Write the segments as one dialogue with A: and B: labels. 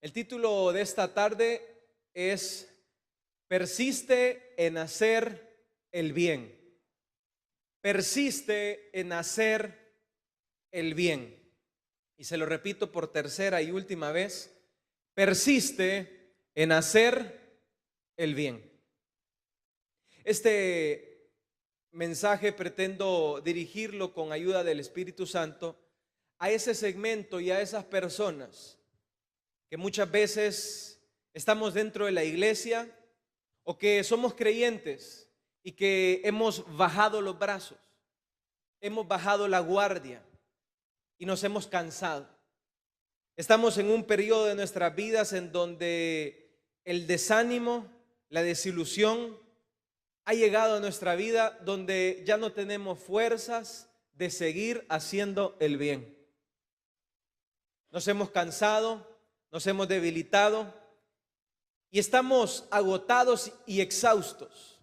A: El título de esta tarde es Persiste en hacer el bien. Persiste en hacer el bien. Y se lo repito por tercera y última vez. Persiste en hacer el bien. Este mensaje pretendo dirigirlo con ayuda del Espíritu Santo a ese segmento y a esas personas que muchas veces estamos dentro de la iglesia o que somos creyentes y que hemos bajado los brazos, hemos bajado la guardia y nos hemos cansado. Estamos en un periodo de nuestras vidas en donde el desánimo, la desilusión ha llegado a nuestra vida, donde ya no tenemos fuerzas de seguir haciendo el bien. Nos hemos cansado, nos hemos debilitado y estamos agotados y exhaustos.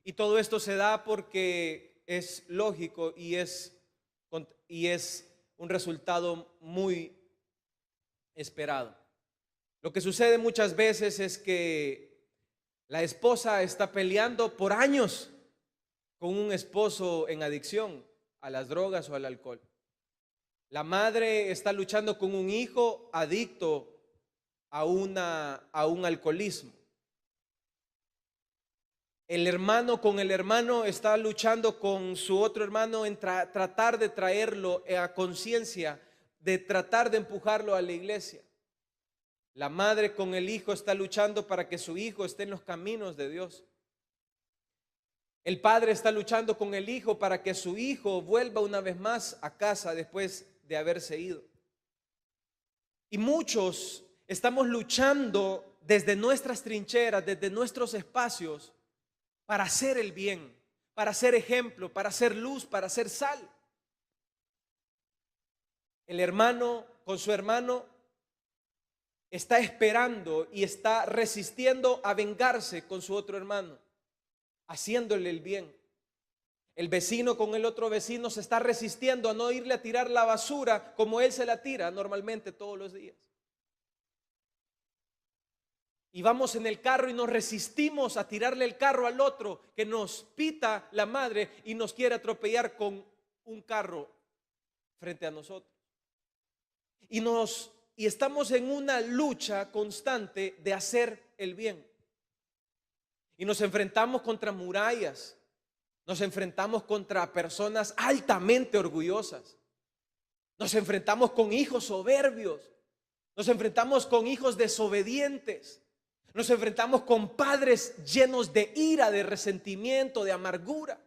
A: Y todo esto se da porque es lógico y es un resultado muy esperado. Lo que sucede muchas veces es que la esposa está peleando por años con un esposo en adicción a las drogas o al alcohol. La madre está luchando con un hijo adicto a un alcoholismo. El hermano con el hermano está luchando con su otro hermano en tratar de traerlo a conciencia, de tratar de empujarlo a la iglesia. La madre con el hijo está luchando para que su hijo esté en los caminos de Dios. El padre está luchando con el hijo para que su hijo vuelva una vez más a casa después de haberse ido. Y muchos estamos luchando desde nuestras trincheras, desde nuestros espacios, para hacer el bien, para ser ejemplo, para ser luz, para ser sal. El hermano con su hermano está esperando y está resistiendo a vengarse con su otro hermano, haciéndole el bien. El vecino con el otro vecino se está resistiendo a no irle a tirar la basura como él se la tira normalmente todos los días. Y vamos en el carro y nos resistimos a tirarle el carro al otro que nos pita la madre y nos quiere atropellar con un carro frente a nosotros. Y estamos en una lucha constante de hacer el bien. Y nos enfrentamos contra murallas, nos enfrentamos contra personas altamente orgullosas, nos enfrentamos con hijos soberbios, nos enfrentamos con hijos desobedientes, nos enfrentamos con padres llenos de ira, de resentimiento, de amargura.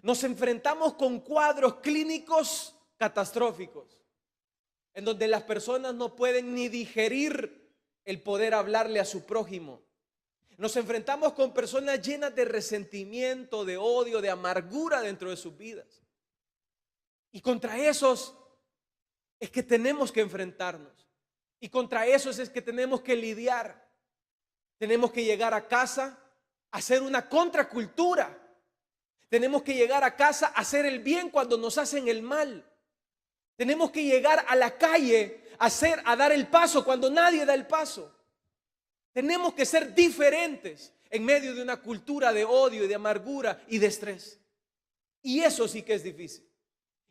A: Nos enfrentamos con cuadros clínicos catastróficos, en donde las personas no pueden ni digerir el poder hablarle a su prójimo. Nos enfrentamos con personas llenas de resentimiento, de odio, de amargura dentro de sus vidas. Y contra esos es que tenemos que enfrentarnos. Y contra esos es que tenemos que lidiar. Tenemos que llegar a casa a hacer una contracultura. Tenemos que llegar a casa a hacer el bien cuando nos hacen el mal. Tenemos que llegar a la calle a dar el paso cuando nadie da el paso. Tenemos que ser diferentes en medio de una cultura de odio y de amargura y de estrés. Y eso sí que es difícil.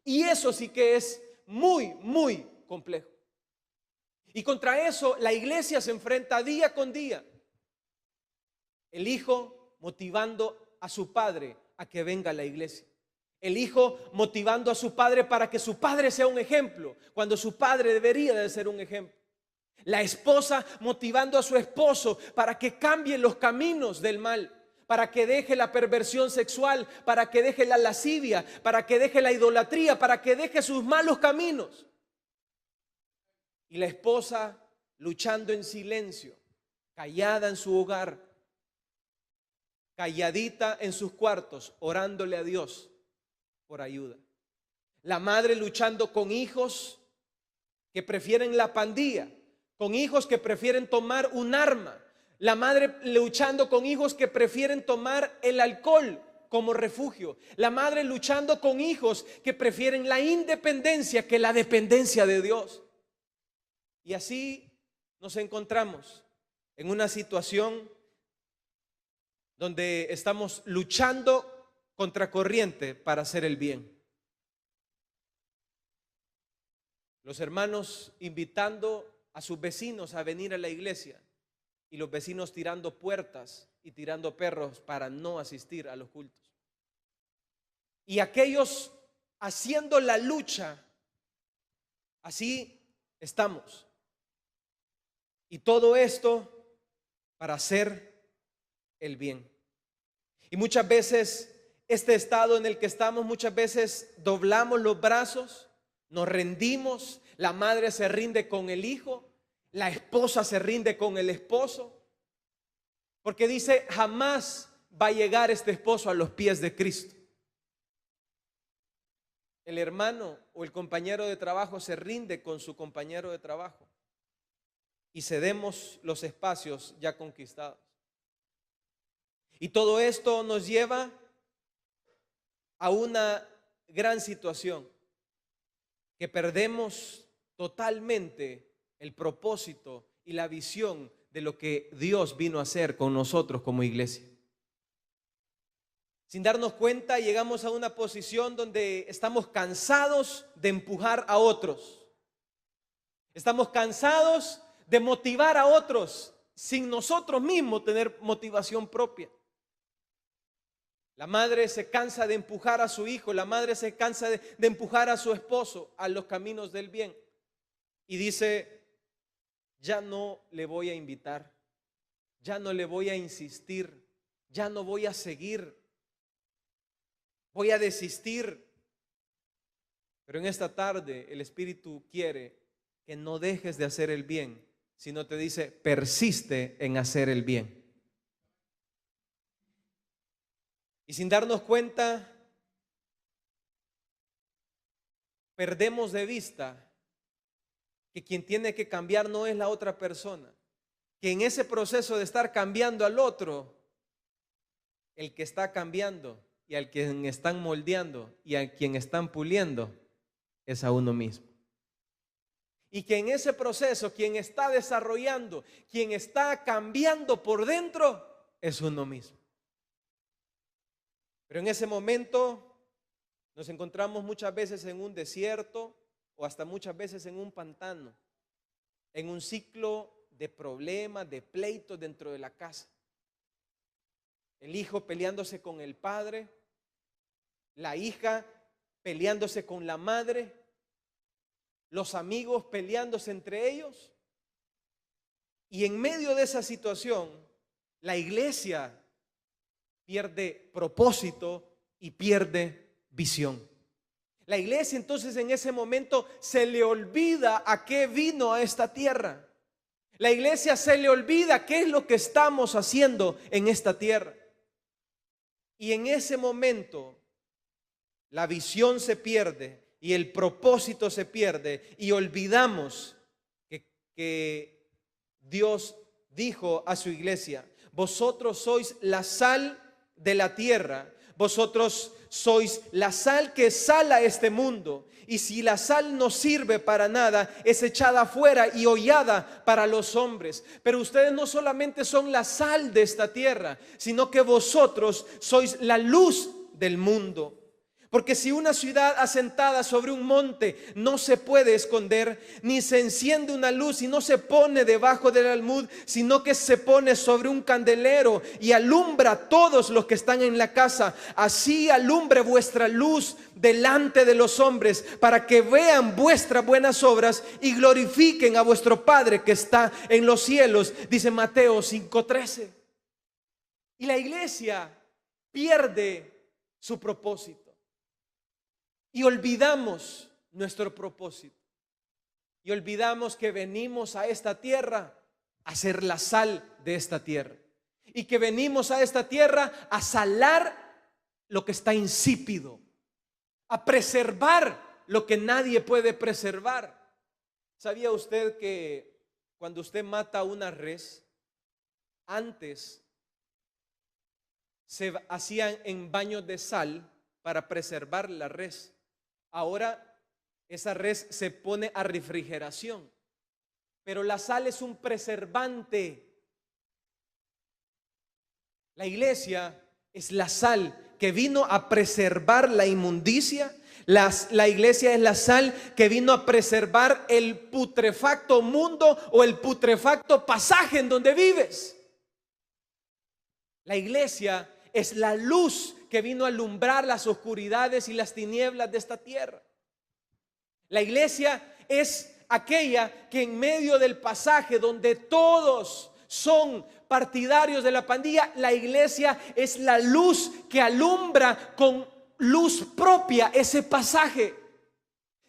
A: Y eso sí que es muy, muy complejo. Y contra eso la iglesia se enfrenta día con día. El hijo motivando a su padre a que venga a la iglesia. El hijo motivando a su padre para que su padre sea un ejemplo, cuando su padre debería de ser un ejemplo. La esposa motivando a su esposo para que cambie los caminos del mal, para que deje la perversión sexual, para que deje la lascivia, para que deje la idolatría, para que deje sus malos caminos. Y la esposa luchando en silencio, callada en su hogar, calladita en sus cuartos, orándole a Dios por ayuda. La madre luchando con hijos que prefieren la pandilla, con hijos que prefieren tomar un arma. La madre luchando con hijos que prefieren tomar el alcohol como refugio. La madre luchando con hijos que prefieren la independencia que la dependencia de Dios. Y así nos encontramos en una situación donde estamos luchando contra corriente para hacer el bien. Los hermanos invitando a sus vecinos a venir a la iglesia y los vecinos tirando puertas y tirando perros para no asistir a los cultos. Y aquellos haciendo la lucha, así estamos. Y todo esto para hacer el bien. Y muchas veces este estado en el que estamos, muchas veces doblamos los brazos, nos rendimos, la madre se rinde con el hijo, la esposa se rinde con el esposo, porque dice, jamás va a llegar este esposo a los pies de Cristo. El hermano o el compañero de trabajo se rinde con su compañero de trabajo y cedemos los espacios ya conquistados. Y todo esto nos lleva a una gran situación, que perdemos totalmente el propósito y la visión de lo que Dios vino a hacer con nosotros como iglesia. Sin darnos cuenta, llegamos a una posición donde estamos cansados de empujar a otros. Estamos cansados de motivar a otros sin nosotros mismos tener motivación propia. La madre se cansa de empujar a su hijo, la madre se cansa de empujar a su esposo a los caminos del bien. Y dice, ya no le voy a invitar, ya no le voy a insistir, ya no voy a seguir, voy a desistir. Pero en esta tarde el Espíritu quiere que no dejes de hacer el bien, sino te dice, persiste en hacer el bien. Y sin darnos cuenta, perdemos de vista que quien tiene que cambiar no es la otra persona, que en ese proceso de estar cambiando al otro, el que está cambiando y al quien están moldeando y a quien están puliendo es a uno mismo. Y que en ese proceso quien está desarrollando, quien está cambiando por dentro es uno mismo. Pero en ese momento nos encontramos muchas veces en un desierto o hasta muchas veces en un pantano, en un ciclo de problemas, de pleitos dentro de la casa. El hijo peleándose con el padre, la hija peleándose con la madre, los amigos peleándose entre ellos. Y en medio de esa situación, la iglesia pierde propósito y pierde visión. La iglesia entonces en ese momento se le olvida a qué vino a esta tierra. La iglesia se le olvida qué es lo que estamos haciendo en esta tierra. Y en ese momento la visión se pierde y el propósito se pierde y olvidamos que Dios dijo a su iglesia, vosotros sois la sal de la tierra, vosotros sois la sal que sala este mundo, y si la sal no sirve para nada, es echada afuera y hollada para los hombres. Pero ustedes no solamente son la sal de esta tierra, sino que vosotros sois la luz del mundo. Porque si una ciudad asentada sobre un monte no se puede esconder, ni se enciende una luz y no se pone debajo del almud, sino que se pone sobre un candelero y alumbra a todos los que están en la casa. Así alumbre vuestra luz delante de los hombres, para que vean vuestras buenas obras y glorifiquen a vuestro Padre que está en los cielos, dice Mateo 5:13. Y la iglesia pierde su propósito. Y olvidamos nuestro propósito. Y olvidamos que venimos a esta tierra a ser la sal de esta tierra. Y que venimos a esta tierra a salar lo que está insípido. A preservar lo que nadie puede preservar. ¿Sabía usted que cuando usted mata una res, antes se hacían en baños de sal para preservar la res? Ahora esa res se pone a refrigeración pero la sal es un preservante. La iglesia es la sal que vino a preservar la inmundicia. La iglesia es la sal que vino a preservar el putrefacto mundo o el putrefacto pasaje en donde vives. La iglesia es la luz que vino a alumbrar las oscuridades y las tinieblas de esta tierra. La iglesia es aquella que en medio del pasaje donde todos son partidarios de la pandilla, la iglesia es la luz que alumbra con luz propia ese pasaje.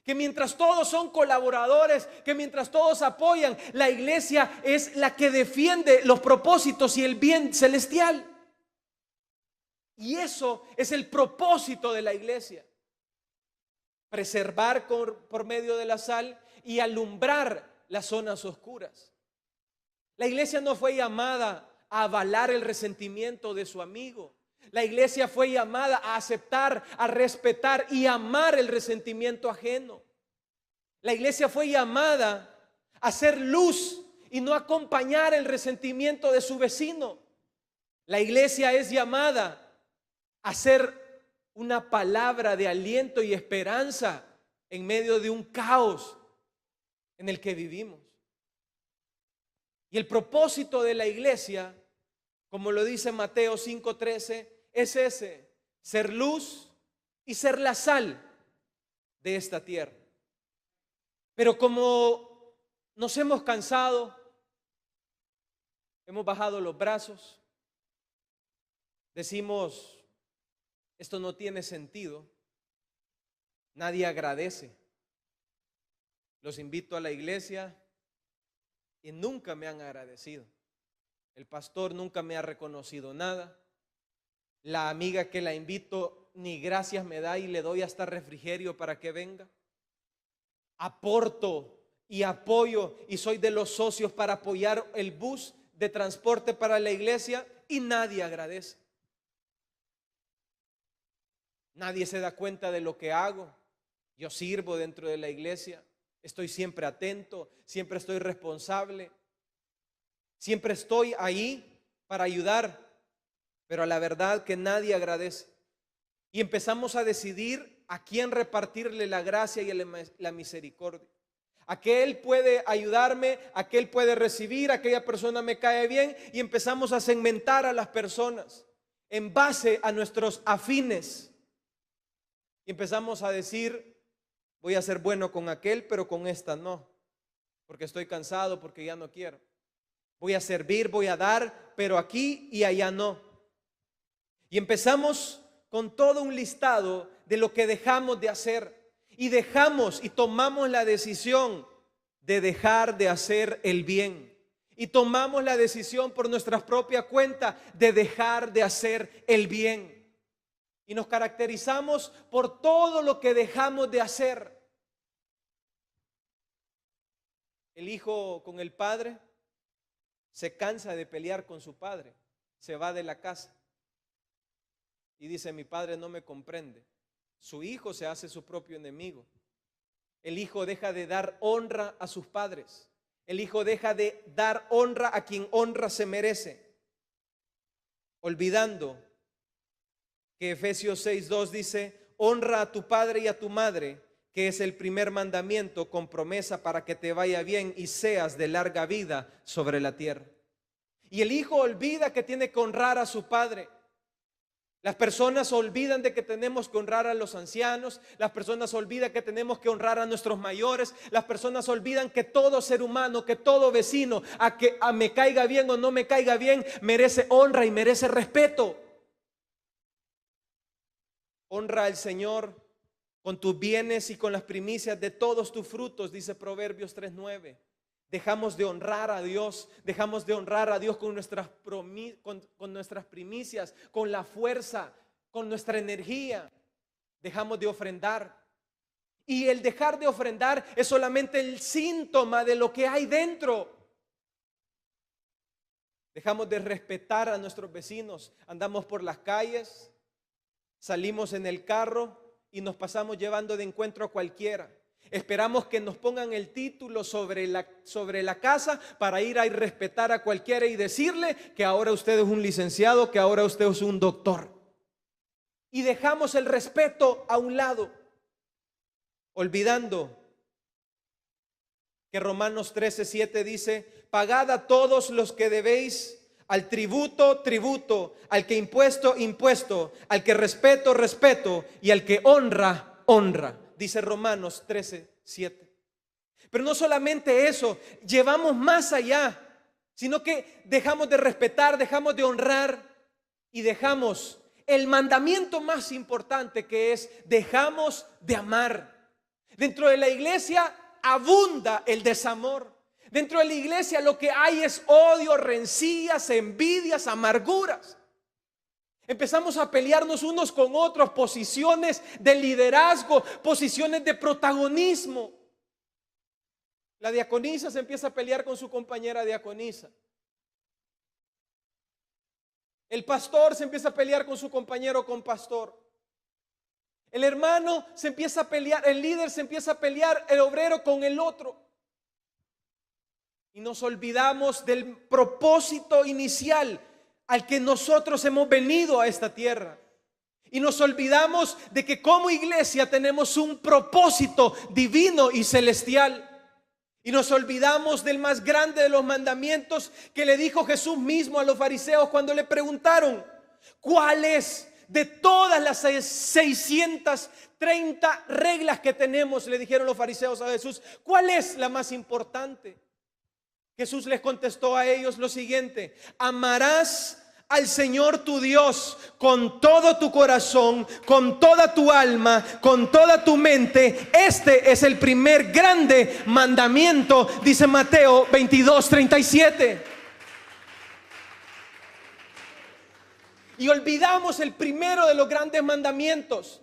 A: Que mientras todos son colaboradores, que mientras todos apoyan, la iglesia es la que defiende los propósitos y el bien celestial. Y eso es el propósito de la iglesia: preservar por medio de la sal y alumbrar las zonas oscuras. La iglesia no fue llamada a avalar el resentimiento de su amigo. La iglesia fue llamada a aceptar, a respetar y amar el resentimiento ajeno. La iglesia fue llamada a ser luz y no acompañar el resentimiento de su vecino. La iglesia es llamada a ser una palabra de aliento y esperanza en medio de un caos en el que vivimos. Y el propósito de la iglesia, como lo dice Mateo 5:13, es ese: ser luz y ser la sal de esta tierra. Pero como nos hemos cansado, hemos bajado los brazos, decimos, esto no tiene sentido, nadie agradece. Los invito a la iglesia y nunca me han agradecido. El pastor nunca me ha reconocido nada. La amiga que la invito ni gracias me da y le doy hasta refrigerio para que venga. Aporto y apoyo y soy de los socios para apoyar el bus de transporte para la iglesia y nadie agradece. Nadie se da cuenta de lo que hago. Yo sirvo dentro de la iglesia. Estoy siempre atento, siempre estoy responsable, siempre estoy ahí para ayudar, pero a la verdad que nadie agradece. Y empezamos a decidir a quién repartirle la gracia y la misericordia. Aquel puede ayudarme, aquel puede recibir, aquella persona me cae bien, y empezamos a segmentar a las personas en base a nuestros afines. Y empezamos a decir, voy a ser bueno con aquel, pero con esta no, porque estoy cansado, porque ya no quiero. Voy a servir, voy a dar, pero aquí y allá no. Y empezamos con todo un listado de lo que dejamos de hacer. Y dejamos y tomamos la decisión de dejar de hacer el bien. Y tomamos la decisión por nuestra propia cuenta de dejar de hacer el bien. Y nos caracterizamos por todo lo que dejamos de hacer. El hijo con el padre se cansa de pelear con su padre, se va de la casa y dice, mi padre no me comprende. Su hijo se hace su propio enemigo. El hijo deja de dar honra a sus padres. El hijo deja de dar honra a quien honra se merece, olvidando que Efesios 6:2 dice, honra a tu padre y a tu madre, que es el primer mandamiento con promesa para que te vaya bien y seas de larga vida sobre la tierra. Y el hijo olvida que tiene que honrar a su padre. Las personas olvidan de que tenemos que honrar a los ancianos. Las personas olvidan que tenemos que honrar a nuestros mayores. Las personas olvidan que todo ser humano, que todo vecino, a me caiga bien o no me caiga bien, merece honra y merece respeto. Honra al Señor con tus bienes y con las primicias de todos tus frutos, dice Proverbios 3:9. Dejamos de honrar a Dios, dejamos de honrar a Dios con nuestras primicias, con la fuerza, con nuestra energía. Dejamos de ofrendar. Y el dejar de ofrendar es solamente el síntoma de lo que hay dentro. Dejamos de respetar a nuestros vecinos. Andamos por las calles, salimos en el carro y nos pasamos llevando de encuentro a cualquiera. Esperamos que nos pongan el título sobre la casa para ir a respetar a cualquiera y decirle que ahora usted es un licenciado, que ahora usted es un doctor. Y dejamos el respeto a un lado, olvidando que Romanos 13:7 dice: pagad a todos los que debéis, al tributo, tributo, al que impuesto, impuesto, al que respeto, respeto, y al que honra, honra. Dice Romanos 13:7. Pero no solamente eso, llevamos más allá, sino que dejamos de respetar, dejamos de honrar y dejamos el mandamiento más importante, que es dejamos de amar. Dentro de la iglesia abunda el desamor. Dentro de la iglesia lo que hay es odio, rencillas, envidias, amarguras. Empezamos a pelearnos unos con otros, posiciones de liderazgo, posiciones de protagonismo. La diaconisa se empieza a pelear con su compañera diaconisa. El pastor se empieza a pelear con su compañero compastor. El hermano se empieza a pelear, el líder se empieza a pelear, el obrero con el otro. Y nos olvidamos del propósito inicial al que nosotros hemos venido a esta tierra. Y nos olvidamos de que como iglesia tenemos un propósito divino y celestial. Y nos olvidamos del más grande de los mandamientos que le dijo Jesús mismo a los fariseos cuando le preguntaron: ¿cuál es de todas las 630 reglas que tenemos? Le dijeron los fariseos a Jesús: ¿cuál es la más importante? Jesús les contestó a ellos lo siguiente: amarás al Señor tu Dios con todo tu corazón, con toda tu alma, con toda tu mente. Este es el primer grande mandamiento, dice Mateo 22:37. Y olvidamos el primero de los grandes mandamientos,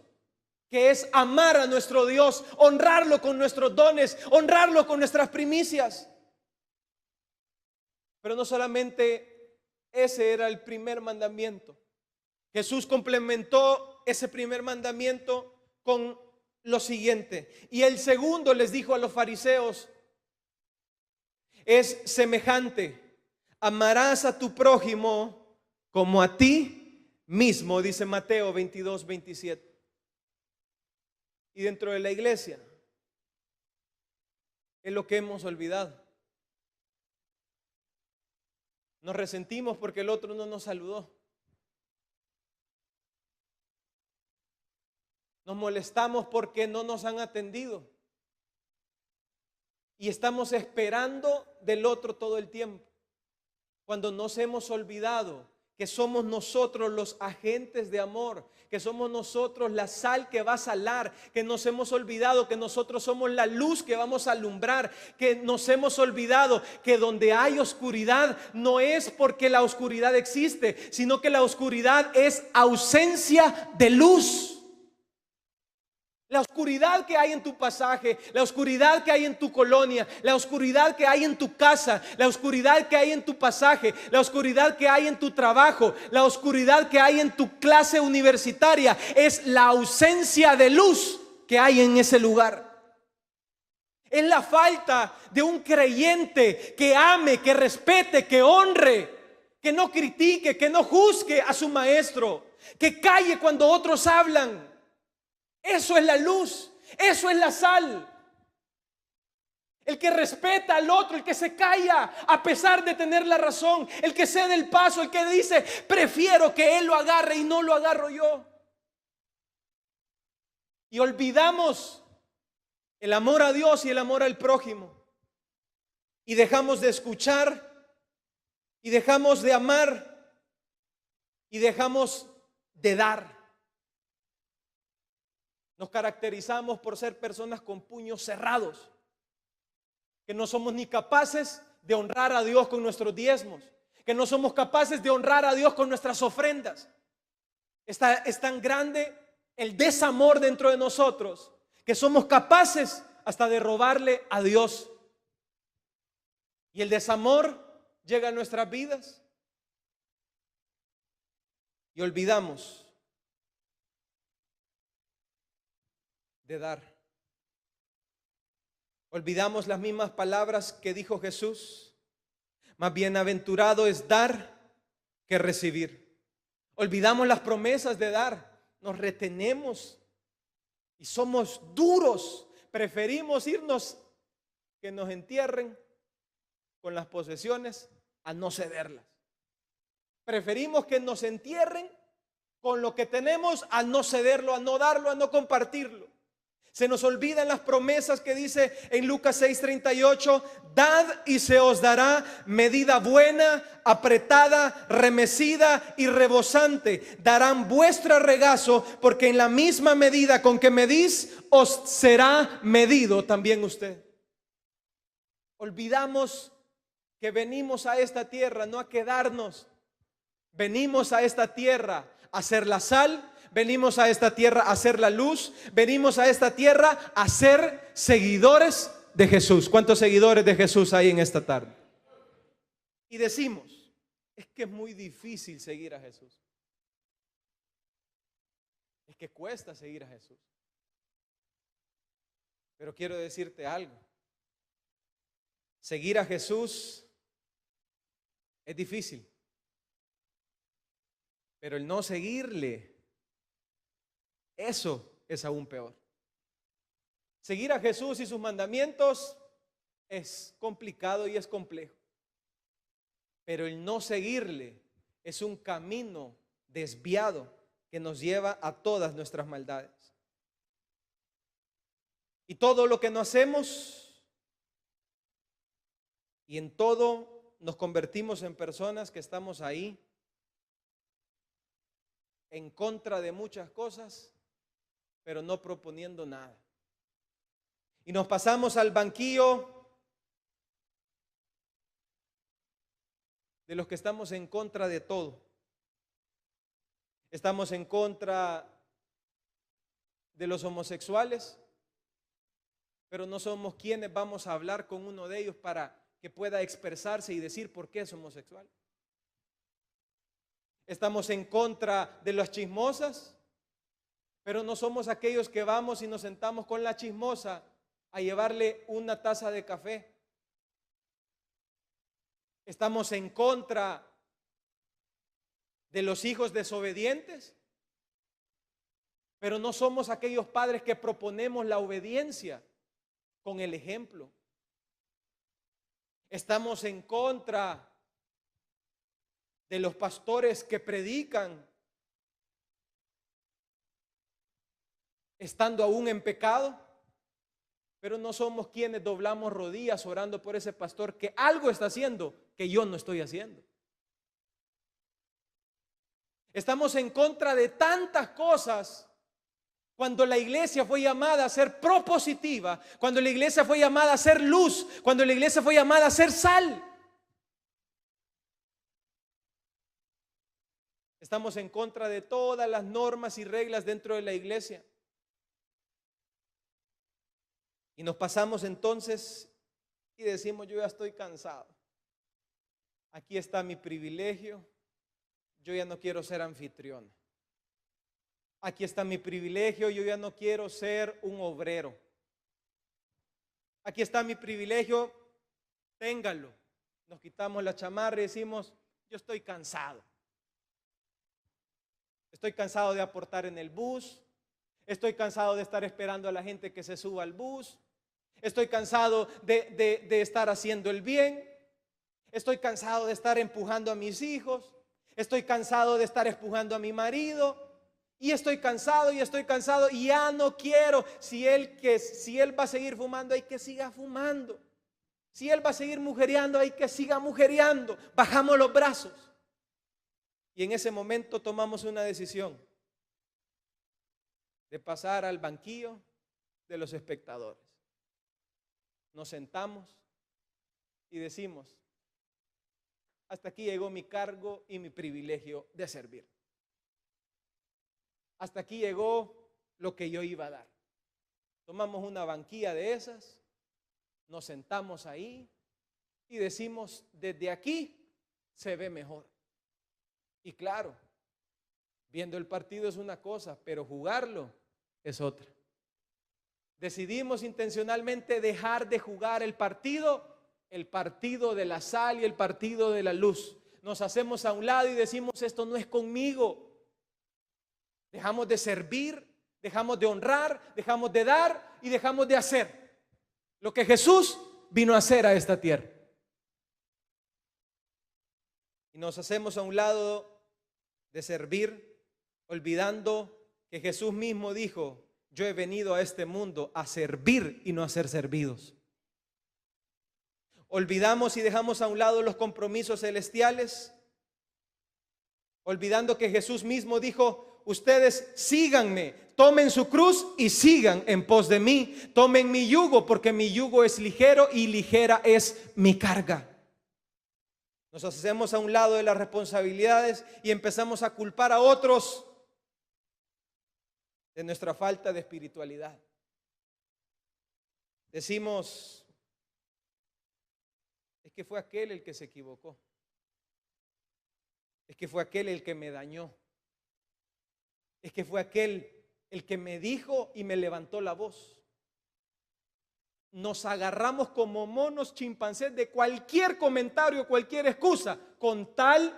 A: que es amar a nuestro Dios, honrarlo con nuestros dones, honrarlo con nuestras primicias. Pero no solamente ese era el primer mandamiento. Jesús complementó ese primer mandamiento con lo siguiente. Y el segundo, les dijo a los fariseos, es semejante: amarás a tu prójimo como a ti mismo, dice Mateo 22:27. Y dentro de la iglesia es lo que hemos olvidado. Nos resentimos porque el otro no nos saludó. Nos molestamos porque no nos han atendido. Y estamos esperando del otro todo el tiempo, cuando nos hemos olvidado que somos nosotros los agentes de amor, que somos nosotros la sal que va a salar, que nos hemos olvidado que nosotros somos la luz que vamos a alumbrar, que nos hemos olvidado que donde hay oscuridad no es porque la oscuridad existe, sino que la oscuridad es ausencia de luz. La oscuridad que hay en tu pasaje, la oscuridad que hay en tu colonia, la oscuridad que hay en tu casa, la oscuridad que hay en tu pasaje, la oscuridad que hay en tu trabajo, la oscuridad que hay en tu clase universitaria, es la ausencia de luz que hay en ese lugar. Es la falta de un creyente que ame, que respete, que honre, que no critique, que no juzgue a su maestro, que calle cuando otros hablan. Eso es la luz, eso es la sal. El que respeta al otro, el que se calla a pesar de tener la razón, el que cede el paso, el que dice: prefiero que él lo agarre y no lo agarro yo. Y olvidamos el amor a Dios y el amor al prójimo, y dejamos de escuchar, y dejamos de amar, y dejamos de dar. Nos caracterizamos por ser personas con puños cerrados, que no somos ni capaces de honrar a Dios con nuestros diezmos, que no somos capaces de honrar a Dios con nuestras ofrendas. Es tan grande el desamor dentro de nosotros que somos capaces hasta de robarle a Dios. Y el desamor llega a nuestras vidas y olvidamos de dar. Olvidamos las mismas palabras que dijo Jesús. Más bienaventurado es dar que recibir. Olvidamos las promesas de dar. Nos retenemos y somos duros. Preferimos irnos, que nos entierren con las posesiones, a no cederlas. Preferimos que nos entierren con lo que tenemos, a no cederlo, a no darlo, a no compartirlo. Se nos olvidan las promesas que dice en Lucas 6:38: dad y se os dará, medida buena, apretada, remecida y rebosante. Darán vuestro regazo, porque en la misma medida con que medís, os será medido también usted. Olvidamos que venimos a esta tierra no a quedarnos. Venimos a esta tierra a ser la sal. Venimos a esta tierra a ser la luz. Venimos a esta tierra a ser seguidores de Jesús. ¿Cuántos seguidores de Jesús hay en esta tarde? Y decimos, es que es muy difícil seguir a Jesús. Es que cuesta seguir a Jesús. Pero quiero decirte algo. Seguir a Jesús es difícil. Pero el no seguirle, eso es aún peor. Seguir a Jesús y sus mandamientos es complicado y es complejo. Pero el no seguirle es un camino desviado que nos lleva a todas nuestras maldades. Y todo lo que no hacemos, y en todo nos convertimos en personas que estamos ahí en contra de muchas cosas, pero no proponiendo nada. Y nos pasamos al banquillo de los que estamos en contra de todo. Estamos en contra de los homosexuales, pero no somos quienes vamos a hablar con uno de ellos para que pueda expresarse y decir por qué es homosexual. Estamos en contra de las chismosas, pero no somos aquellos que vamos y nos sentamos con la chismosa a llevarle una taza de café. Estamos en contra de los hijos desobedientes, pero no somos aquellos padres que proponemos la obediencia con el ejemplo. Estamos en contra de los pastores que predican estando aún en pecado, pero no somos quienes doblamos rodillas orando por ese pastor que algo está haciendo que yo no estoy haciendo. Estamos en contra de tantas cosas cuando la iglesia fue llamada a ser propositiva, cuando la iglesia fue llamada a ser luz, cuando la iglesia fue llamada a ser sal. Estamos en contra de todas las normas y reglas dentro de la iglesia. Y nos pasamos entonces y decimos, yo ya estoy cansado. Aquí está mi privilegio. Yo ya no quiero ser anfitrión. Aquí está mi privilegio. Yo ya no quiero ser un obrero. Aquí está mi privilegio. Ténganlo. Nos quitamos la chamarra y decimos, yo estoy cansado. Estoy cansado de aportar en el bus. Estoy cansado de estar esperando a la gente que se suba al bus. Estoy cansado de estar haciendo el bien. Estoy cansado de estar empujando a mis hijos. Estoy cansado de estar empujando a mi marido. Y estoy cansado y ya no quiero. Si él va a seguir fumando, hay que siga fumando. Si él va a seguir mujereando, hay que siga mujereando. Bajamos los brazos. Y en ese momento tomamos una decisión de pasar al banquillo de los espectadores. Nos sentamos y decimos, hasta aquí llegó mi cargo y mi privilegio de servir. Hasta aquí llegó lo que yo iba a dar. Tomamos una banquilla de esas, nos sentamos ahí y decimos, desde aquí se ve mejor. Y claro, viendo el partido es una cosa, pero jugarlo es otra. decidimos intencionalmente dejar de jugar el partido de la sal y el partido de la luz. Nos hacemos a un lado y decimos, esto no es conmigo. Dejamos de servir, dejamos de honrar, dejamos de dar y dejamos de hacer lo que Jesús vino a hacer a esta tierra. Y nos hacemos a un lado de servir, olvidando que Jesús mismo dijo, yo he venido a este mundo a servir y no a ser servidos. Olvidamos y dejamos a un lado los compromisos celestiales, olvidando que Jesús mismo dijo, ustedes síganme, tomen su cruz y sigan en pos de mí, tomen mi yugo porque mi yugo es ligero y ligera es mi carga. Nos hacemos a un lado de las responsabilidades y empezamos a culpar a otros de nuestra falta de espiritualidad. Decimos, es que fue aquel el que se equivocó. Es que fue aquel el que me dañó. Es que fue aquel el que me dijo y me levantó la voz. Nos agarramos como monos chimpancés de cualquier comentario, cualquier excusa, con tal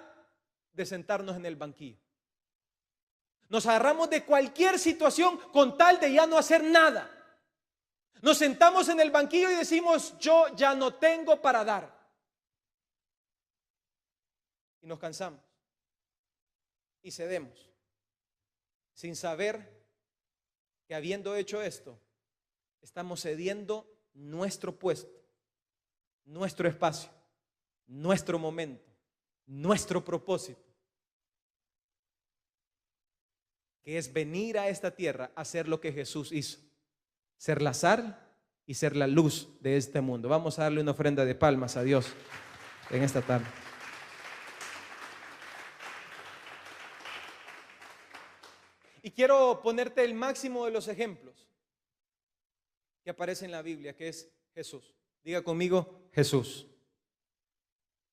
A: de sentarnos en el banquillo. Nos agarramos de cualquier situación con tal de ya no hacer nada. Nos sentamos en el banquillo y decimos, yo ya no tengo para dar. Y nos cansamos y cedemos, sin saber que habiendo hecho esto, estamos cediendo nuestro puesto, nuestro espacio, nuestro momento, nuestro propósito, que es venir a esta tierra a hacer lo que Jesús hizo, ser la sal y ser la luz de este mundo. Vamos a darle una ofrenda de palmas a Dios en esta tarde. Y quiero ponerte el máximo de los ejemplos que aparece en la Biblia, que es Jesús. Diga conmigo, Jesús.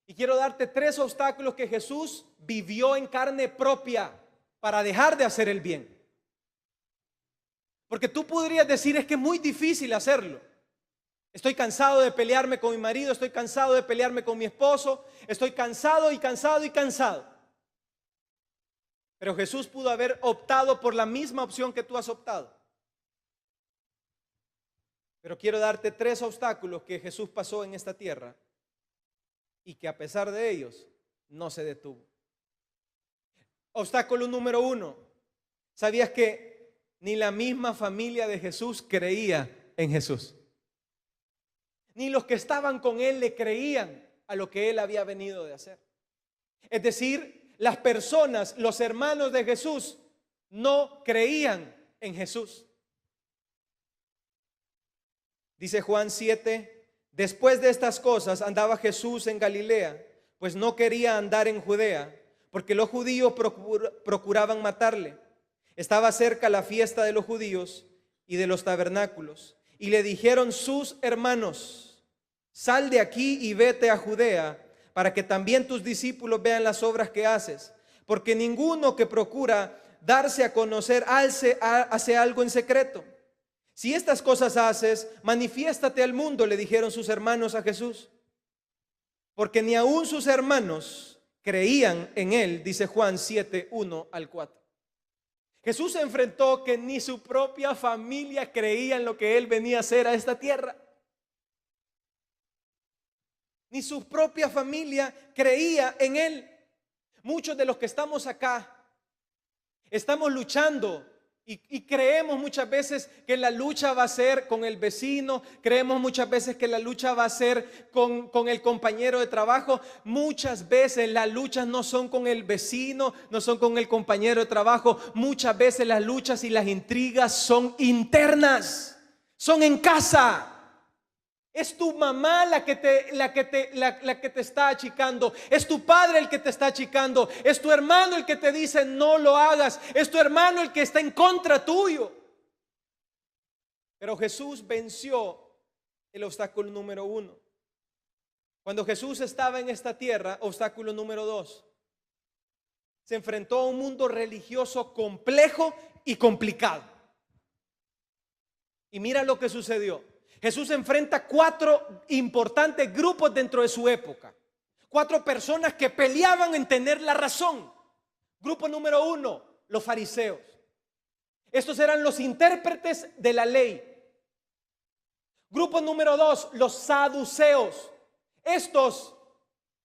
A: Y quiero darte 3 obstáculos que Jesús vivió en carne propia para dejar de hacer el bien. Porque tú podrías decir, es que es muy difícil hacerlo. Estoy cansado de pelearme con mi marido, estoy cansado de pelearme con mi esposo, estoy cansado y cansado y cansado. Pero Jesús pudo haber optado por la misma opción que tú has optado. Pero quiero darte 3 obstáculos que Jesús pasó en esta tierra y que a pesar de ellos no se detuvo. Obstáculo número 1. ¿Sabías que ni la misma familia de Jesús creía en Jesús? Ni los que estaban con él le creían a lo que él había venido de hacer. Es decir, las personas, los hermanos de Jesús, no creían en Jesús. Dice Juan 7, después de estas cosas andaba Jesús en Galilea, pues no quería andar en Judea, porque los judíos procuraban matarle. Estaba cerca la fiesta de los judíos y de los tabernáculos, y le dijeron sus hermanos, sal de aquí y vete a Judea, para que también tus discípulos vean las obras que haces, porque ninguno que procura darse a conocer hace algo en secreto. Si estas cosas haces, manifiéstate al mundo, le dijeron sus hermanos a Jesús, porque ni aun sus hermanos creían en él, dice Juan 7, 1 al 4. Jesús se enfrentó que ni su propia familia creía en lo que él venía a hacer a esta tierra. Ni su propia familia creía en él. Muchos de los que estamos acá estamos luchando y creemos muchas veces que la lucha va a ser con el vecino, creemos muchas veces que la lucha va a ser con el compañero de trabajo. Muchas veces las luchas no son con el vecino, no son con el compañero de trabajo. Muchas veces las luchas y las intrigas son internas, son en casa. Es tu mamá la que te está achicando. Es tu padre el que te está achicando. Es tu hermano el que te dice no lo hagas. Es tu hermano el que está en contra tuyo. Pero Jesús venció el obstáculo número 1. Cuando Jesús estaba en esta tierra, obstáculo número 2. Se enfrentó a un mundo religioso complejo y complicado. Y mira lo que sucedió. Jesús enfrenta 4 importantes grupos dentro de su época. 4 personas que peleaban en tener la razón. Grupo número 1, los fariseos. Estos eran los intérpretes de la ley. Grupo número 2, los saduceos. Estos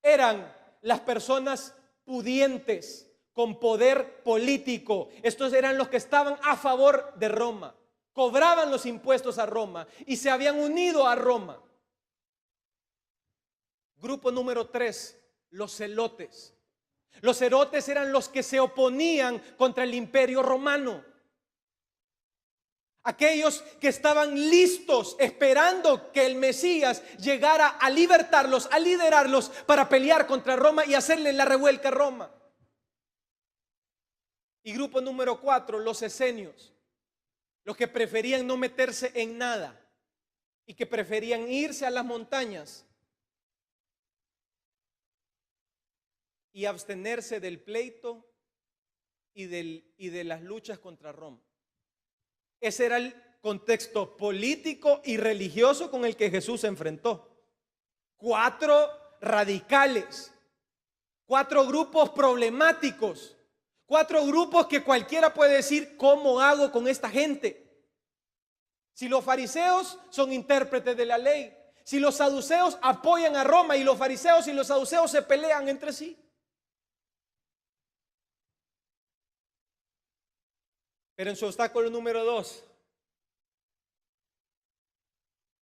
A: eran las personas pudientes, con poder político. Estos eran los que estaban a favor de Roma. Cobraban los impuestos a Roma y se habían unido a Roma. Grupo número 3, los celotes. Los celotes eran los que se oponían contra el imperio romano. Aquellos que estaban listos, esperando que el Mesías llegara a libertarlos, a liderarlos para pelear contra Roma y hacerle la revuelta a Roma. Y grupo número 4, los esenios. Los que preferían no meterse en nada y que preferían irse a las montañas y abstenerse del pleito y de las luchas contra Roma. Ese era el contexto político y religioso con el que Jesús se enfrentó. 4 radicales, 4 grupos problemáticos, 4 grupos que cualquiera puede decir, ¿cómo hago con esta gente? Si los fariseos son intérpretes de la ley, si los saduceos apoyan a Roma y los fariseos y los saduceos se pelean entre sí. Pero en su obstáculo número 2,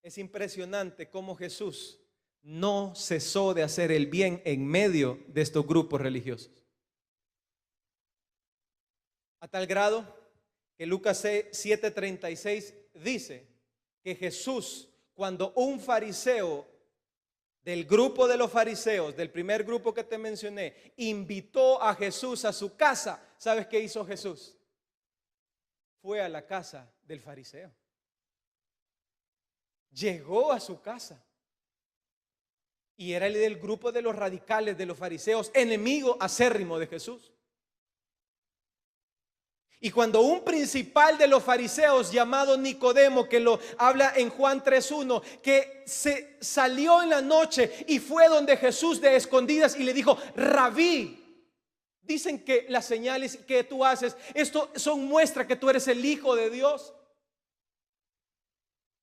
A: es impresionante cómo Jesús no cesó de hacer el bien en medio de estos grupos religiosos. A tal grado que Lucas 7:36 dice que Jesús, cuando un fariseo del grupo de los fariseos, del primer grupo que te mencioné, invitó a Jesús a su casa, ¿sabes qué hizo Jesús? Fue a la casa del fariseo. Llegó a su casa. Y era el del grupo de los radicales, de los fariseos, enemigo acérrimo de Jesús. Y cuando un principal de los fariseos llamado Nicodemo, que lo habla en Juan 3:1, que se salió en la noche y fue donde Jesús de escondidas y le dijo, Rabí, dicen que las señales que tú haces, esto son muestra que tú eres el Hijo de Dios.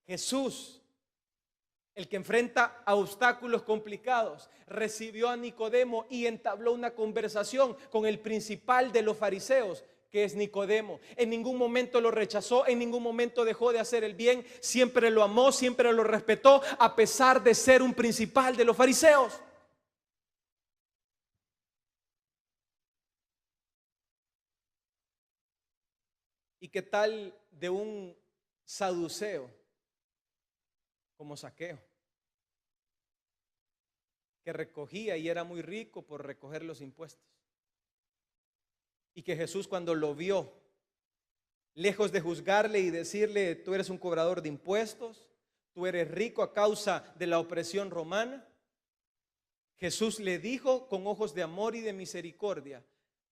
A: Jesús, el que enfrenta a obstáculos complicados, recibió a Nicodemo y entabló una conversación con el principal de los fariseos, que es Nicodemo. En ningún momento lo rechazó, en ningún momento dejó de hacer el bien, siempre lo amó, siempre lo respetó, a pesar de ser un principal de los fariseos. ¿Y qué tal de un saduceo como Zaqueo, que recogía y era muy rico por recoger los impuestos? Y que Jesús, cuando lo vio, lejos de juzgarle y decirle, tú eres un cobrador de impuestos, tú eres rico a causa de la opresión romana, Jesús le dijo con ojos de amor y de misericordia,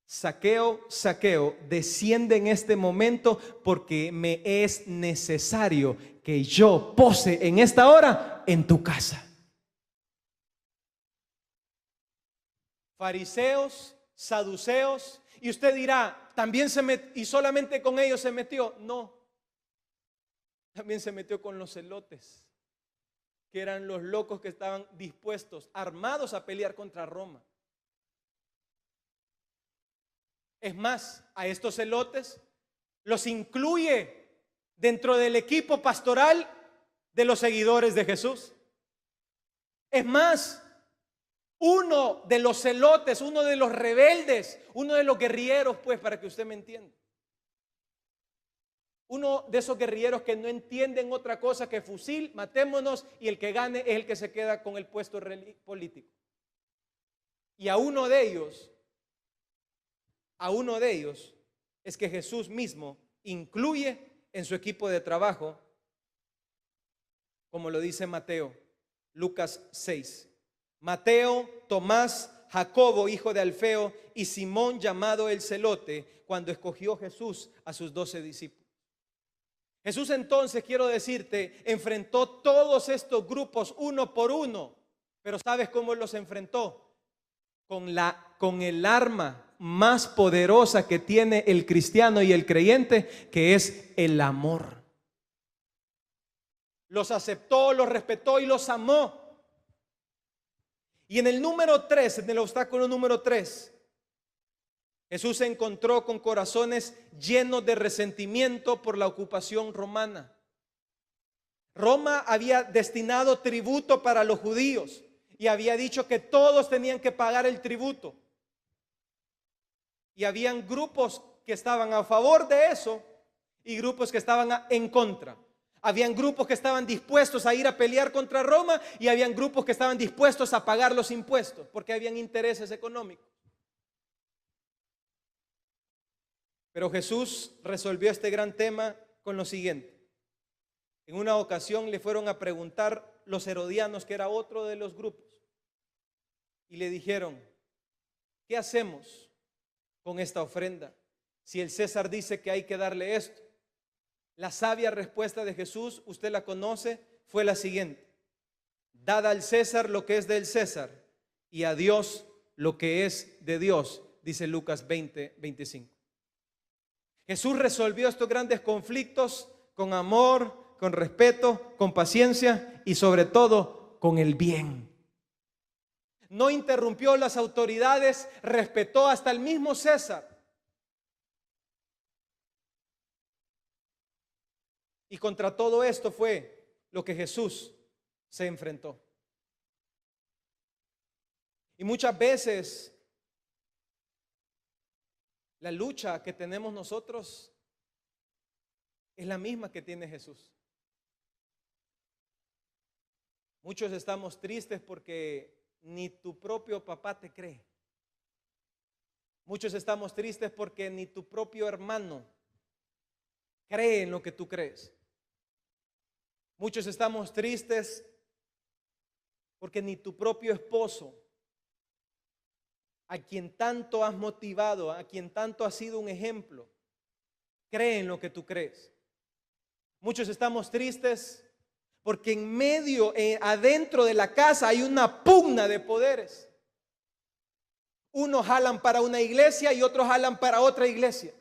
A: Zaqueo, Zaqueo, desciende en este momento porque me es necesario que yo pose en esta hora en tu casa. Fariseos, saduceos, y usted dirá, también y solamente con ellos se metió. No, también se metió con los celotes, que eran los locos que estaban dispuestos, armados a pelear contra Roma. Es más, a estos celotes los incluye dentro del equipo pastoral de los seguidores de Jesús. Es más, uno de los celotes, uno de los rebeldes, uno de los guerrilleros, pues, para que usted me entienda, uno de esos guerrilleros que no entienden otra cosa que fusil, matémonos y el que gane es el que se queda con el puesto político. Y a uno de ellos es que Jesús mismo incluye en su equipo de trabajo, como lo dice Mateo, Lucas 6. Mateo, Tomás, Jacobo, hijo de Alfeo, y Simón, llamado el celote, cuando escogió Jesús a sus 12 discípulos. Jesús entonces, quiero decirte, enfrentó todos estos grupos uno por uno, pero ¿sabes cómo los enfrentó? Con el arma más poderosa que tiene el cristiano y el creyente, que es el amor. Los aceptó, los respetó y los amó. Y en el número 3, en el obstáculo número 3, Jesús se encontró con corazones llenos de resentimiento por la ocupación romana. Roma había destinado tributo para los judíos y había dicho que todos tenían que pagar el tributo. Y habían grupos que estaban a favor de eso y grupos que estaban en contra. Habían grupos que estaban dispuestos a ir a pelear contra Roma y habían grupos que estaban dispuestos a pagar los impuestos porque habían intereses económicos. Pero Jesús resolvió este gran tema con lo siguiente. En una ocasión le fueron a preguntar los herodianos, que era otro de los grupos, y le dijeron: ¿qué hacemos con esta ofrenda si el César dice que hay que darle esto? La sabia respuesta de Jesús, usted la conoce, fue la siguiente: dad al César lo que es del César y a Dios lo que es de Dios, dice Lucas 20:25. Jesús resolvió estos grandes conflictos con amor, con respeto, con paciencia y sobre todo con el bien. No interrumpió las autoridades, respetó hasta el mismo César. Y contra todo esto fue lo que Jesús se enfrentó. Y muchas veces la lucha que tenemos nosotros es la misma que tiene Jesús. Muchos estamos tristes porque ni tu propio papá te cree. Muchos estamos tristes porque ni tu propio hermano cree en lo que tú crees. Muchos estamos tristes porque ni tu propio esposo, a quien tanto has motivado, a quien tanto has sido un ejemplo, cree en lo que tú crees. Muchos estamos tristes porque en medio, adentro de la casa hay una pugna de poderes. Unos jalan para una iglesia y otros jalan para otra iglesia.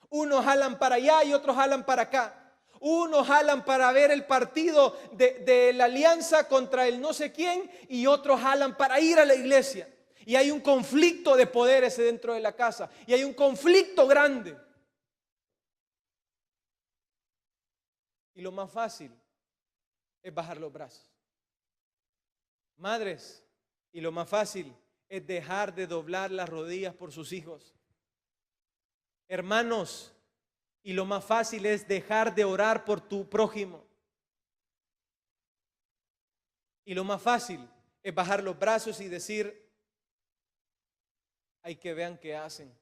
A: Unos jalan para allá y otros jalan para acá. Unos jalan para ver el partido de la alianza contra el no sé quién y otros jalan para ir a la iglesia. Y hay un conflicto de poderes dentro de la casa. Y hay un conflicto grande. Y lo más fácil es bajar los brazos. Madres, y lo más fácil es dejar de doblar las rodillas por sus hijos. Hermanos, y lo más fácil es dejar de orar por tu prójimo. Y lo más fácil es bajar los brazos y decir: hay que vean qué hacen.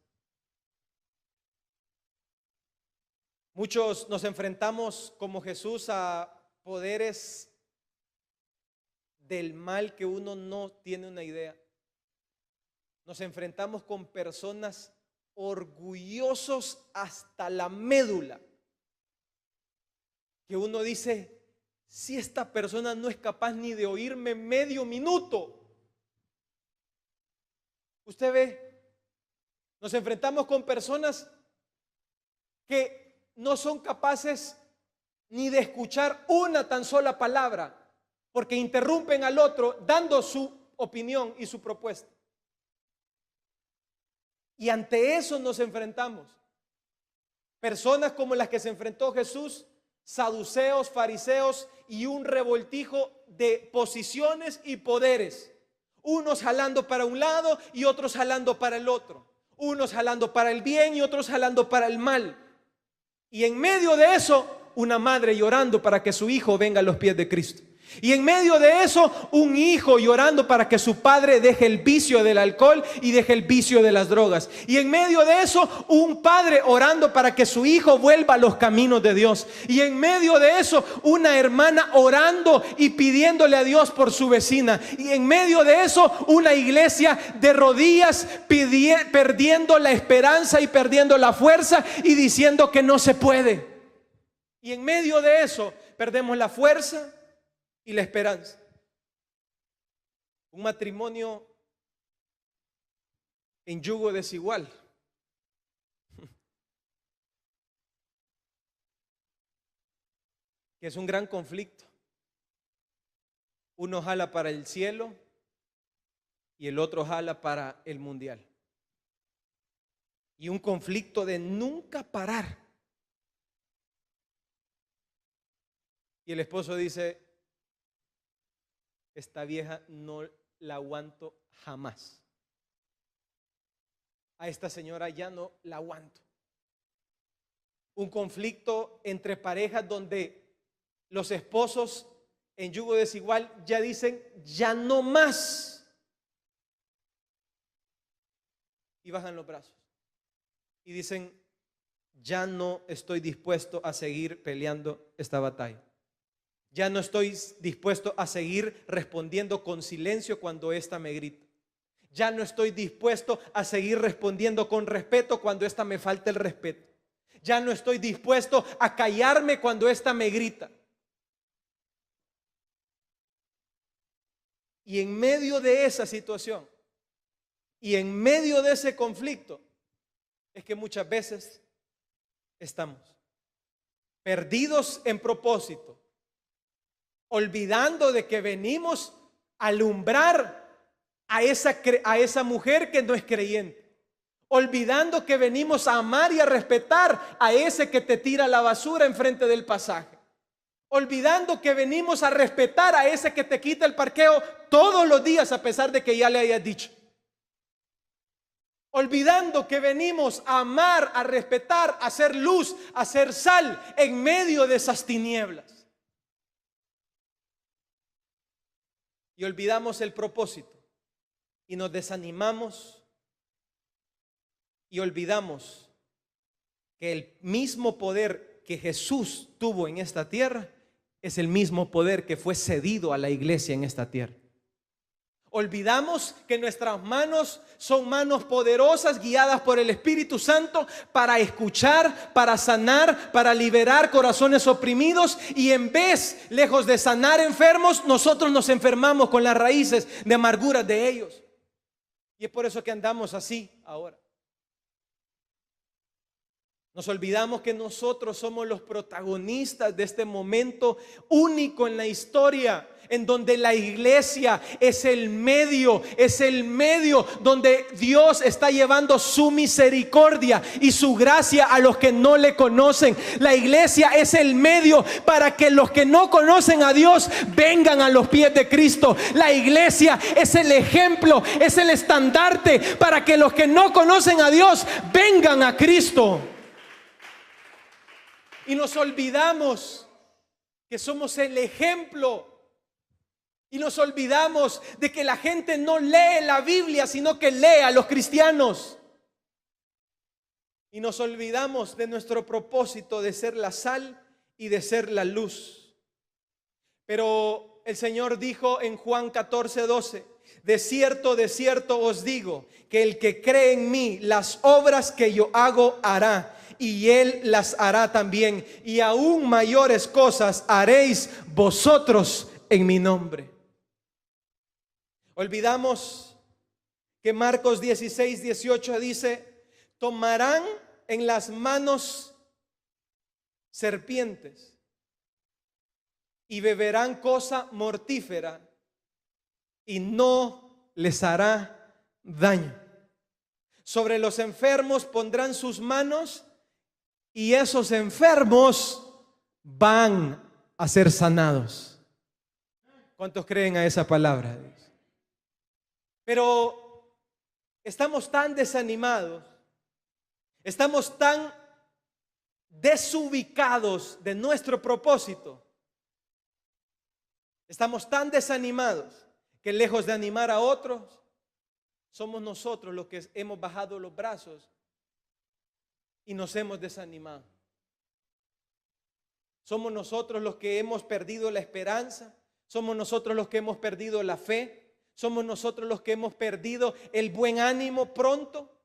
A: Muchos nos enfrentamos como Jesús a poderes del mal que uno no tiene una idea. Nos enfrentamos con personas orgullosos hasta la médula, que uno dice: si esta persona no es capaz ni de oírme medio minuto. Usted ve, nos enfrentamos con personas que no son capaces ni de escuchar una tan sola palabra, porque interrumpen al otro dando su opinión y su propuesta. Y ante eso nos enfrentamos. Personas como las que se enfrentó Jesús, saduceos, fariseos y un revoltijo de posiciones y poderes. Unos jalando para un lado y otros jalando para el otro. Unos jalando para el bien y otros jalando para el mal. Y en medio de eso, una madre llorando para que su hijo venga a los pies de Cristo. Y en medio de eso, un hijo llorando para que su padre deje el vicio del alcohol y deje el vicio de las drogas. Y en medio de eso, un padre orando para que su hijo vuelva a los caminos de Dios. Y en medio de eso, una hermana orando y pidiéndole a Dios por su vecina. Y en medio de eso, una iglesia de rodillas perdiendo la esperanza y perdiendo la fuerza y diciendo que no se puede. Y en medio de eso perdemos la fuerza y la esperanza. Un matrimonio en yugo desigual. Que es un gran conflicto. Uno jala para el cielo y el otro jala para el mundial. Y un conflicto de nunca parar. Y el esposo dice, esta vieja no la aguanto jamás. A esta señora ya no la aguanto. Un conflicto entre parejas donde los esposos en yugo desigual ya dicen, ya no más. Y bajan los brazos. Y dicen, ya no estoy dispuesto a seguir peleando esta batalla. Ya no estoy dispuesto a seguir respondiendo con silencio cuando ésta me grita. Ya no estoy dispuesto a seguir respondiendo con respeto cuando ésta me falta el respeto. Ya no estoy dispuesto a callarme cuando ésta me grita. Y en medio de esa situación y en medio de ese conflicto es que muchas veces estamos perdidos en propósito, olvidando de que venimos a alumbrar a esa mujer que no es creyente, olvidando que venimos a amar y a respetar a ese que te tira la basura enfrente del pasaje, olvidando que venimos a respetar a ese que te quita el parqueo todos los días a pesar de que ya le hayas dicho, olvidando que venimos a amar, a respetar, a hacer luz, a hacer sal en medio de esas tinieblas. Y olvidamos el propósito y nos desanimamos y olvidamos que el mismo poder que Jesús tuvo en esta tierra es el mismo poder que fue cedido a la iglesia en esta tierra. Olvidamos que nuestras manos son manos poderosas guiadas por el Espíritu Santo para escuchar, para sanar, para liberar corazones oprimidos, y en vez, lejos de sanar enfermos, nosotros nos enfermamos con las raíces de amarguras de ellos. Y es por eso que andamos así ahora. Nos olvidamos que nosotros somos los protagonistas de este momento único en la historia, en donde la iglesia es el medio donde Dios está llevando su misericordia y su gracia a los que no le conocen. La iglesia es el medio para que los que no conocen a Dios vengan a los pies de Cristo. La iglesia es el ejemplo, es el estandarte para que los que no conocen a Dios vengan a Cristo. Y nos olvidamos que somos el ejemplo. Y nos olvidamos de que la gente no lee la Biblia, sino que lee a los cristianos. Y nos olvidamos de nuestro propósito de ser la sal y de ser la luz. Pero el Señor dijo en Juan 14:12: de cierto os digo, que el que cree en mí, las obras que yo hago hará, y Él las hará también, y aún mayores cosas haréis vosotros en mi nombre. Olvidamos que Marcos 16:18 dice: tomarán en las manos serpientes y beberán cosa mortífera y no les hará daño. Sobre los enfermos pondrán sus manos y esos enfermos van a ser sanados. ¿Cuántos creen a esa palabra? Pero estamos tan desanimados, estamos tan desubicados de nuestro propósito, estamos tan desanimados que lejos de animar a otros, somos nosotros los que hemos bajado los brazos y nos hemos desanimado. Somos nosotros los que hemos perdido la esperanza, somos nosotros los que hemos perdido la fe, somos nosotros los que hemos perdido el buen ánimo pronto,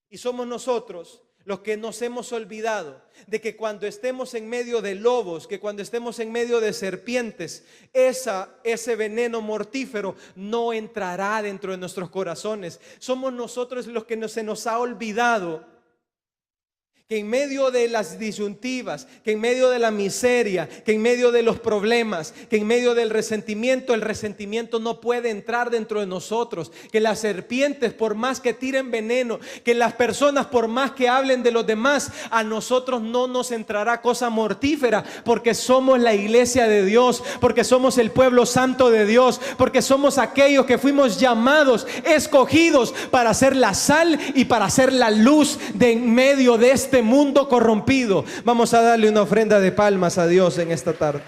A: y somos nosotros los que nos hemos olvidado de que cuando estemos en medio de lobos, que cuando estemos en medio de serpientes, ese veneno mortífero no entrará dentro de nuestros corazones. Somos nosotros los que se nos ha olvidado que en medio de las disyuntivas, que en medio de la miseria, que en medio de los problemas, que en medio del resentimiento, el resentimiento no puede entrar dentro de nosotros. Que las serpientes, por más que tiren veneno, que las personas, por más que hablen de los demás, a nosotros no nos entrará cosa mortífera, porque somos la iglesia de Dios, porque somos el pueblo santo de Dios, porque somos aquellos que fuimos llamados, escogidos para ser la sal y para ser la luz de en medio de este mundo corrompido. Vamos a darle una ofrenda de palmas a Dios en esta tarde.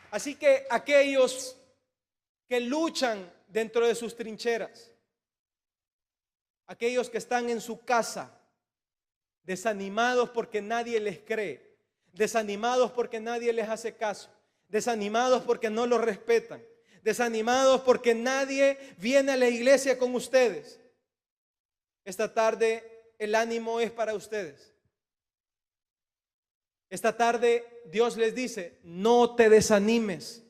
A: Así que aquellos que luchan dentro de sus trincheras, aquellos que están en su casa, desanimados porque nadie les cree, desanimados porque nadie les hace caso, desanimados porque no los respetan, desanimados porque nadie viene a la iglesia con ustedes. Esta tarde el ánimo es para ustedes. Esta tarde Dios les dice: no te desanimes.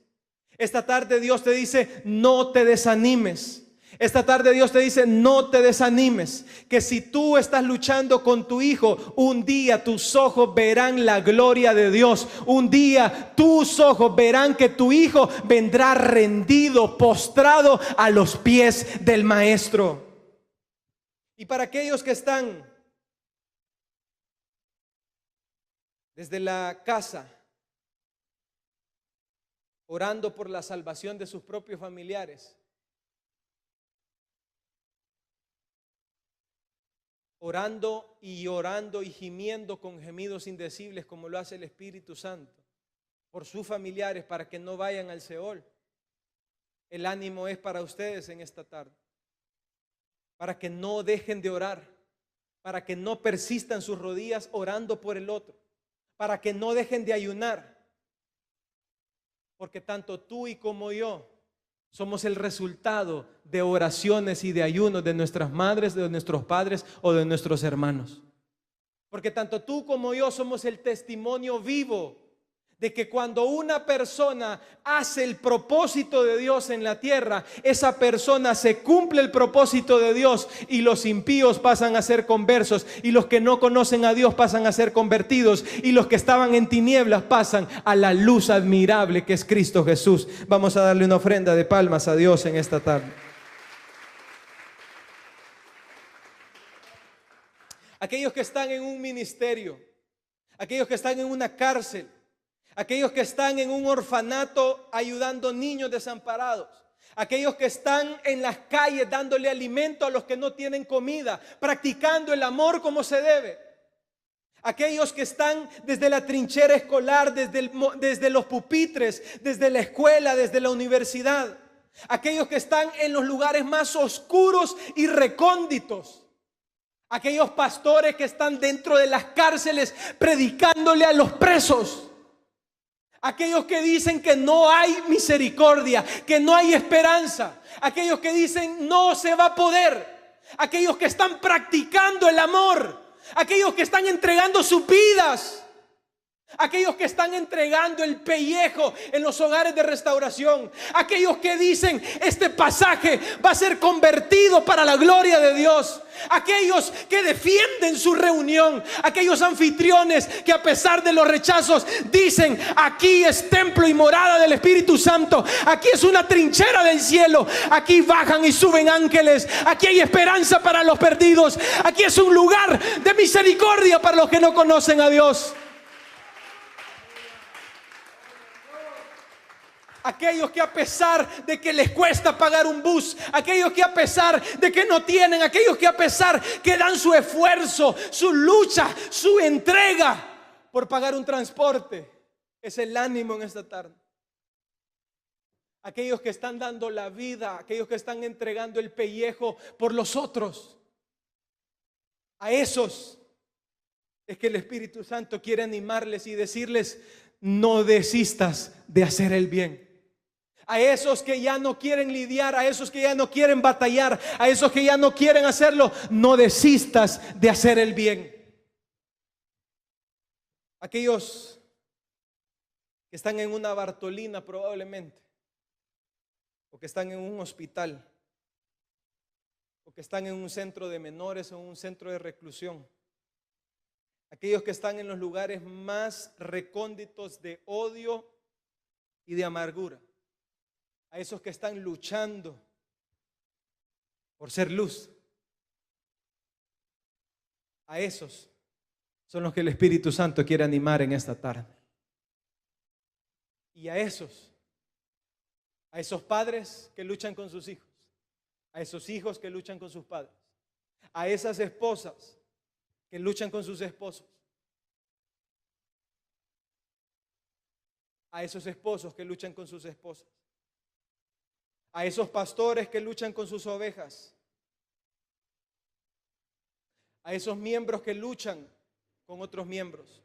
A: Esta tarde Dios te dice: no te desanimes. Esta tarde Dios te dice: no te desanimes. Que si tú estás luchando con tu hijo, un día tus ojos verán la gloria de Dios. Un día tus ojos verán que tu hijo vendrá rendido, postrado a los pies del maestro. Y para aquellos que están desde la casa orando por la salvación de sus propios familiares, orando y llorando y gimiendo con gemidos indecibles como lo hace el Espíritu Santo por sus familiares para que no vayan al Seol, el ánimo es para ustedes en esta tarde. Para que no dejen de orar, para que no persistan sus rodillas orando por el otro, para que no dejen de ayunar, porque tanto tú y como yo somos el resultado de oraciones y de ayunos de nuestras madres, de nuestros padres o de nuestros hermanos. Porque tanto tú como yo somos el testimonio vivo de que cuando una persona hace el propósito de Dios en la tierra, esa persona se cumple el propósito de Dios y los impíos pasan a ser conversos y los que no conocen a Dios pasan a ser convertidos y los que estaban en tinieblas pasan a la luz admirable que es Cristo Jesús. Vamos a darle una ofrenda de palmas a Dios en esta tarde. Aquellos que están en un ministerio, aquellos que están en una cárcel, aquellos que están en un orfanato ayudando niños desamparados, aquellos que están en las calles dándole alimento a los que no tienen comida, practicando el amor como se debe, aquellos que están desde la trinchera escolar, desde los pupitres, desde la escuela, desde la universidad, aquellos que están en los lugares más oscuros y recónditos, aquellos pastores que están dentro de las cárceles predicándole a los presos, aquellos que dicen que no hay misericordia, que no hay esperanza, aquellos que dicen no se va a poder, aquellos que están practicando el amor, aquellos que están entregando sus vidas, aquellos que están entregando el pellejo en los hogares de restauración, aquellos que dicen este pasaje va a ser convertido para la gloria de Dios, aquellos que defienden su reunión, aquellos anfitriones que a pesar de los rechazos dicen aquí es templo y morada del Espíritu Santo, aquí es una trinchera del cielo, aquí bajan y suben ángeles, aquí hay esperanza para los perdidos, aquí es un lugar de misericordia para los que no conocen a Dios. Aquellos que a pesar de que les cuesta pagar un bus, aquellos que a pesar de que no tienen, aquellos que a pesar que dan su esfuerzo, su lucha, su entrega por pagar un transporte, es el ánimo en esta tarde. Aquellos que están dando la vida, aquellos que están entregando el pellejo por los otros, a esos es que el Espíritu Santo quiere animarles y decirles: no desistas de hacer el bien. A esos que ya no quieren lidiar, a esos que ya no quieren batallar, a esos que ya no quieren hacerlo, no desistas de hacer el bien. Aquellos que están en una Bartolina probablemente, o que están en un hospital, o que están en un centro de menores o en un centro de reclusión. Aquellos que están en los lugares más recónditos de odio y de amargura. A esos que están luchando por ser luz. A esos son los que el Espíritu Santo quiere animar en esta tarde. Y a esos padres que luchan con sus hijos, a esos hijos que luchan con sus padres, a esas esposas que luchan con sus esposos, a esos esposos que luchan con sus esposas, a esos pastores que luchan con sus ovejas, a esos miembros que luchan con otros miembros,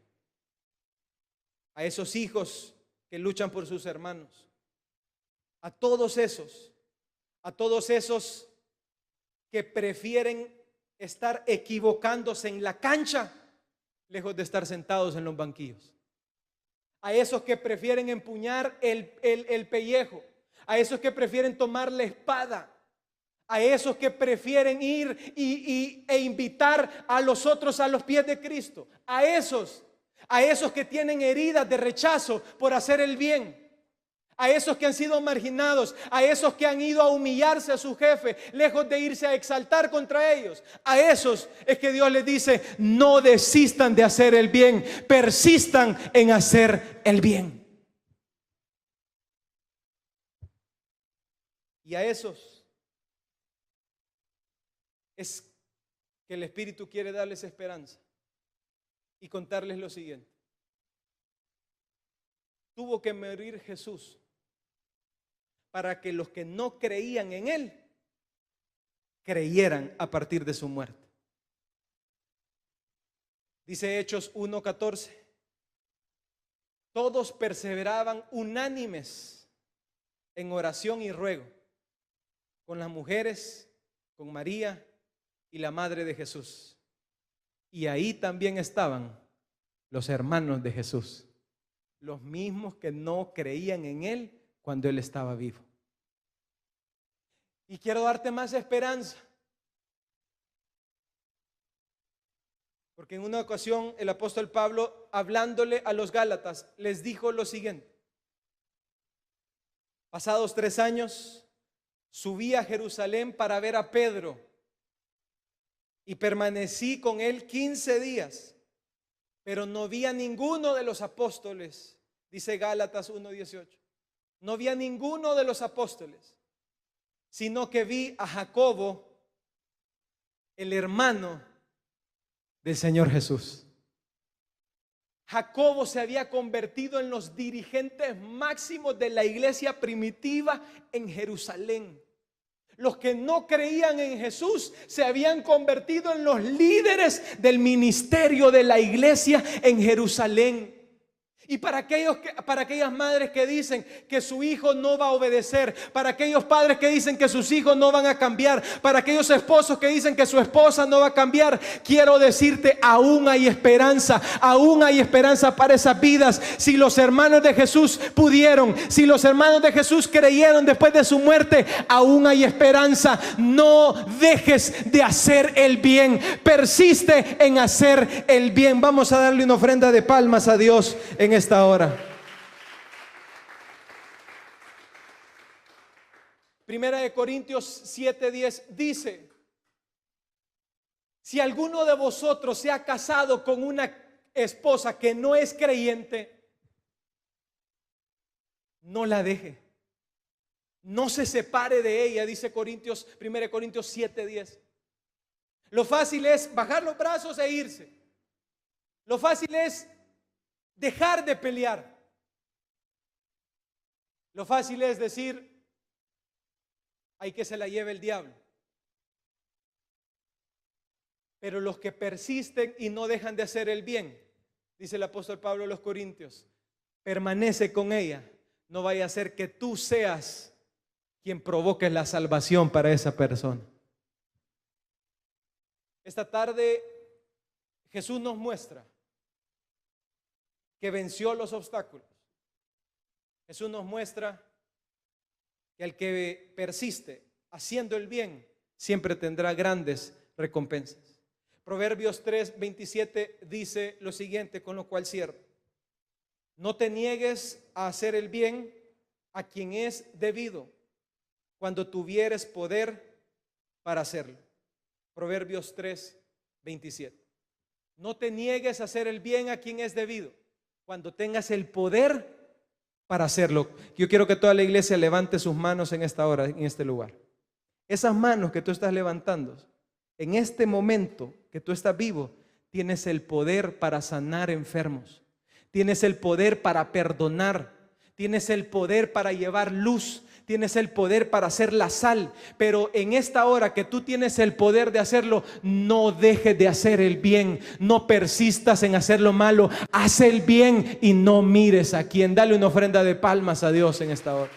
A: a esos hijos que luchan por sus hermanos, a todos esos que prefieren estar equivocándose en la cancha lejos de estar sentados en los banquillos, a esos que prefieren empuñar el pellejo, a esos que prefieren tomar la espada, a esos que prefieren ir e invitar a los otros a los pies de Cristo, a esos que tienen heridas de rechazo por hacer el bien, a esos que han sido marginados, a esos que han ido a humillarse a su jefe, lejos de irse a exaltar contra ellos. A esos es que Dios les dice: no desistan de hacer el bien, persistan en hacer el bien. Y a esos es que el Espíritu quiere darles esperanza y contarles lo siguiente. Tuvo que morir Jesús para que los que no creían en Él creyeran a partir de su muerte. Dice Hechos 1:14: todos perseveraban unánimes en oración y ruego con las mujeres, con María y la madre de Jesús. Y ahí también estaban los hermanos de Jesús, los mismos que no creían en Él cuando Él estaba vivo. Y quiero darte más esperanza, porque en una ocasión el apóstol Pablo, hablándole a los Gálatas, les dijo lo siguiente: pasados 3 años, subí a Jerusalén para ver a Pedro y permanecí con él 15 días, pero no vi a ninguno de los apóstoles. Dice Gálatas 1:18. No vi a ninguno de los apóstoles, sino que vi a Jacobo, el hermano del Señor Jesús. Jacobo se había convertido en los dirigentes máximos de la iglesia primitiva en Jerusalén. Los que no creían en Jesús se habían convertido en los líderes del ministerio de la iglesia en Jerusalén. Y para aquellas madres que dicen que su hijo no va a obedecer, para aquellos padres que dicen que sus hijos no van a cambiar, para aquellos esposos que dicen que su esposa no va a cambiar, quiero decirte: aún hay esperanza para esas vidas. Si los hermanos de Jesús pudieron, si los hermanos de Jesús creyeron después de su muerte, aún hay esperanza. No dejes de hacer el bien, persiste en hacer el bien. Vamos a darle una ofrenda de palmas a Dios en esta hora. Primera de Corintios 7:10 dice: si alguno de vosotros se ha casado con una esposa que no es creyente, no la deje, no se separe de ella, dice Primera de Corintios 7:10. Lo fácil es bajar los brazos e irse. Lo fácil es dejar de pelear. Lo fácil es decir: hay que se la lleve el diablo. Pero los que persisten y no dejan de hacer el bien, dice el apóstol Pablo a los Corintios, permanece con ella, no vaya a ser que tú seas quien provoque la salvación para esa persona. Esta tarde Jesús nos muestra que venció los obstáculos. Jesús nos muestra que el que persiste haciendo el bien siempre tendrá grandes recompensas. Proverbios 3:27 dice lo siguiente, con lo cual cierro: no te niegues a hacer el bien a quien es debido, cuando tuvieres poder para hacerlo. Proverbios 3:27. No te niegues a hacer el bien a quien es debido, cuando tengas el poder para hacerlo. Yo quiero que toda la iglesia levante sus manos en esta hora, en este lugar. Esas manos que tú estás levantando, en este momento que tú estás vivo, tienes el poder para sanar enfermos. Tienes el poder para perdonar. Tienes el poder para llevar luz. Tienes el poder para hacer la sal. Pero en esta hora que tú tienes el poder de hacerlo, no dejes de hacer el bien. No persistas en hacer lo malo. Haz el bien y no mires a quien. Dale una ofrenda de palmas a Dios en esta hora.